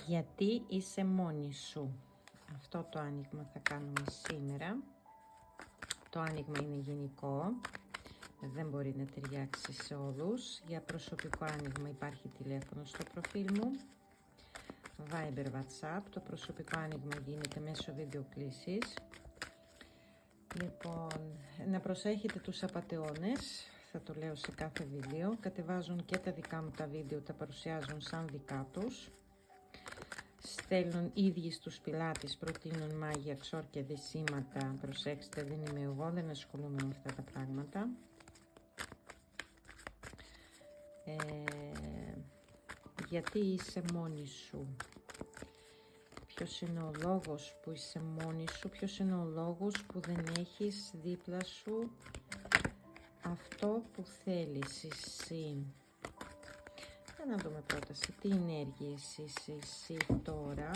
Γιατί είσαι μόνη σου. Αυτό το άνοιγμα θα κάνουμε σήμερα. Το άνοιγμα είναι γενικό. Δεν μπορεί να ταιριάξει σε όλους. Για προσωπικό άνοιγμα υπάρχει τηλέφωνο στο προφίλ μου. Viber, WhatsApp. Το προσωπικό άνοιγμα γίνεται μέσω βιντεοκλήσης. Λοιπόν, να προσέχετε τους απατεώνες. Θα το λέω σε κάθε βίντεο. Κατεβάζουν και τα δικά μου τα βίντεο, τα παρουσιάζουν σαν δικά τους. Στέλνουν ίδιοι στους πελάτες, προτείνουν μάγια, ξόρκια, δεσίματα. Προσέξτε, δεν είμαι εγώ, δεν ασχολούμαι με αυτά τα πράγματα. Γιατί είσαι μόνη σου. Ποιος είναι ο λόγος που είσαι μόνη σου, ποιος είναι ο λόγος που δεν έχεις δίπλα σου αυτό που θέλεις εσύ. Για να δούμε πρώτα σε τι ενέργειες είσαι εσύ τώρα.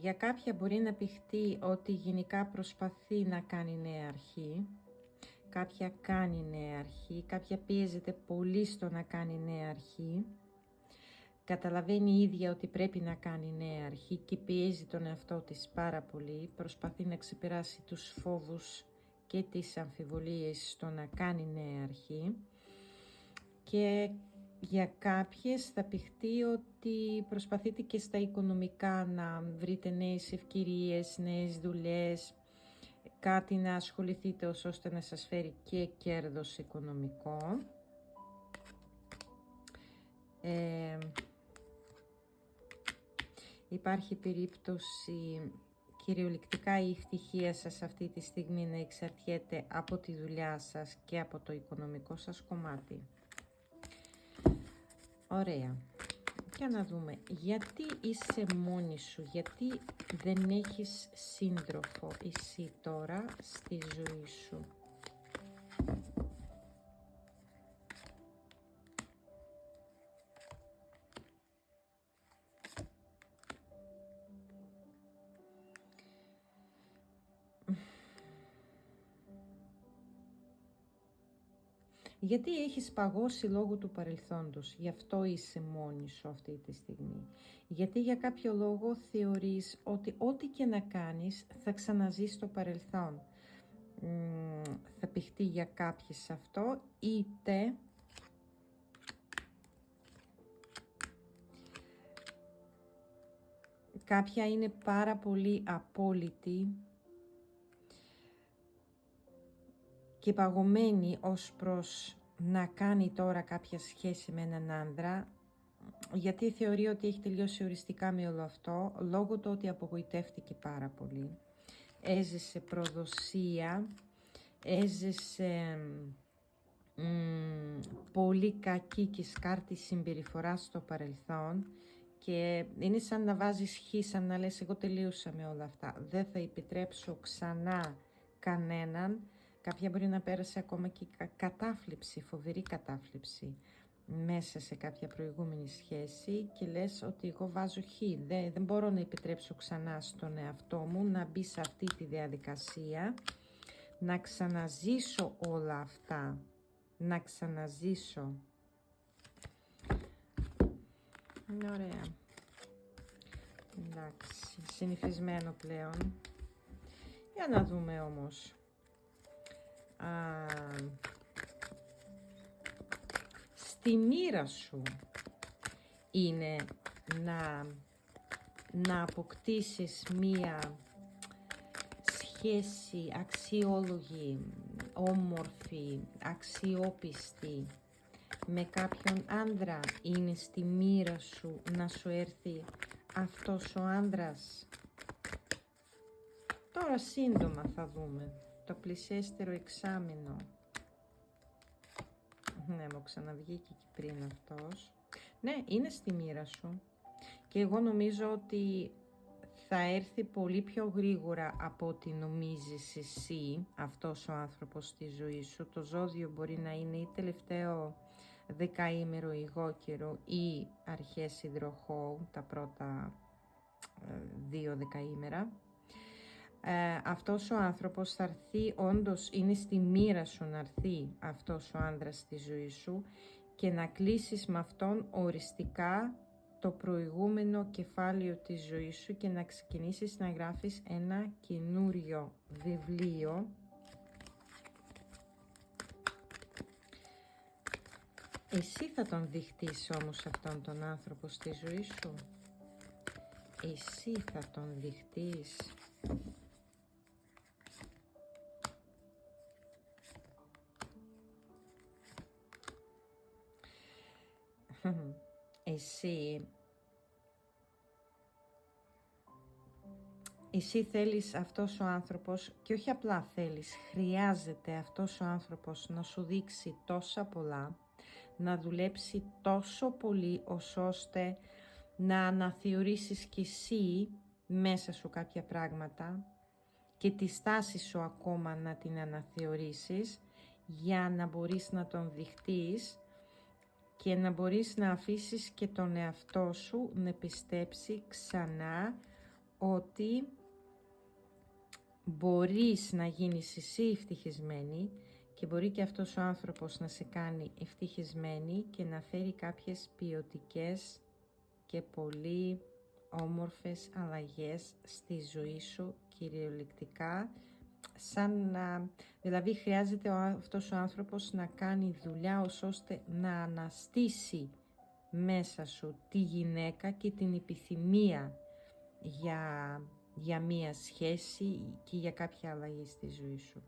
Για κάποια μπορεί να πηχτεί ότι γενικά προσπαθεί να κάνει νέα αρχή. Κάποια κάνει νέα αρχή, κάποια πιέζεται πολύ στο να κάνει νέα αρχή. Καταλαβαίνει η ίδια ότι πρέπει να κάνει νέα αρχή και πιέζει τον εαυτό της πάρα πολύ. Προσπαθεί να ξεπεράσει τους φόβους και τις αμφιβολίες στο να κάνει νέα αρχή. Και για κάποιες θα πηχτεί ότι προσπαθείτε και στα οικονομικά να βρείτε νέες ευκαιρίες, νέες δουλειές, κάτι να ασχοληθείτε ώστε να σας φέρει και κέρδος οικονομικό. Υπάρχει περίπτωση κυριολεκτικά η ευτυχία σας αυτή τη στιγμή να εξαρτιέται από τη δουλειά σας και από το οικονομικό σας κομμάτι. Ωραία. Για να δούμε, γιατί είσαι μόνη σου, γιατί δεν έχεις σύντροφο εσύ τώρα στη ζωή σου. Γιατί έχεις παγώσει λόγω του παρελθόντος, γι' αυτό είσαι μόνη σου αυτή τη στιγμή. Γιατί για κάποιο λόγο θεωρείς ότι ό,τι και να κάνεις θα ξαναζείς το παρελθόν. Θα πηχτεί για κάποιες αυτό, είτε κάποια είναι πάρα πολύ απόλυτη και παγωμένη ως προς να κάνει τώρα κάποια σχέση με έναν άντρα, γιατί θεωρεί ότι έχει τελειώσει οριστικά με όλο αυτό, λόγω του ότι απογοητεύτηκε πάρα πολύ. Έζησε προδοσία, έζησε πολύ κακή και σκάρτη συμπεριφορά στο παρελθόν και είναι σαν να βάζεις χ, σαν να λες εγώ τελείωσα με όλα αυτά, δεν θα επιτρέψω ξανά κανέναν. Κάποια μπορεί να πέρασε ακόμα και κατάθλιψη, φοβερή κατάθλιψη μέσα σε κάποια προηγούμενη σχέση και λες ότι εγώ βάζω χ, δεν μπορώ να επιτρέψω ξανά στον εαυτό μου να μπει σε αυτή τη διαδικασία, να ξαναζήσω όλα αυτά, να ξαναζήσω. Είναι ωραία. Εντάξει, συνηθισμένο πλέον. Για να δούμε όμως. Στη μοίρα σου είναι να αποκτήσεις μία σχέση αξιόλογη, όμορφη, αξιόπιστη με κάποιον άντρα. Είναι στη μοίρα σου να σου έρθει αυτός ο άντρας. Τώρα σύντομα θα δούμε το πλησιέστερο εξάμηνο. Ναι, μου ξαναβγήκε και πριν αυτός. Ναι, είναι στη μοίρα σου. Και εγώ νομίζω ότι θα έρθει πολύ πιο γρήγορα από ό,τι νομίζεις εσύ αυτός ο άνθρωπος στη ζωή σου. Το ζώδιο μπορεί να είναι ή τελευταίο δεκαήμερο ηγόκαιρο ή αρχές υδροχόου, τα πρώτα 2 δεκαήμερα. αυτός ο άνθρωπος θα έρθει, όντως είναι στη μοίρα σου να έρθει αυτός ο άνδρας στη ζωή σου και να κλείσεις με αυτόν οριστικά το προηγούμενο κεφάλαιο της ζωής σου και να ξεκινήσεις να γράφεις ένα καινούριο βιβλίο. Εσύ θα τον δειχτείς όμως αυτόν τον άνθρωπο στη ζωή σου. Εσύ θα τον δειχτείς. Εσύ θέλεις αυτός ο άνθρωπος, και όχι απλά θέλεις, χρειάζεται αυτός ο άνθρωπος να σου δείξει τόσα πολλά, να δουλέψει τόσο πολύ ώστε να αναθεωρήσεις κι εσύ μέσα σου κάποια πράγματα και τη στάση σου ακόμα να την αναθεωρήσεις για να μπορείς να τον δειχτείς και να μπορείς να αφήσεις και τον εαυτό σου να πιστέψει ξανά ότι μπορείς να γίνεις εσύ ευτυχισμένη και μπορεί και αυτός ο άνθρωπος να σε κάνει ευτυχισμένη και να φέρει κάποιες ποιοτικές και πολύ όμορφες αλλαγές στη ζωή σου κυριολεκτικά, δηλαδή χρειάζεται αυτός ο άνθρωπος να κάνει δουλειά ώστε να αναστήσει μέσα σου τη γυναίκα και την επιθυμία για μία σχέση και για κάποια αλλαγή στη ζωή σου.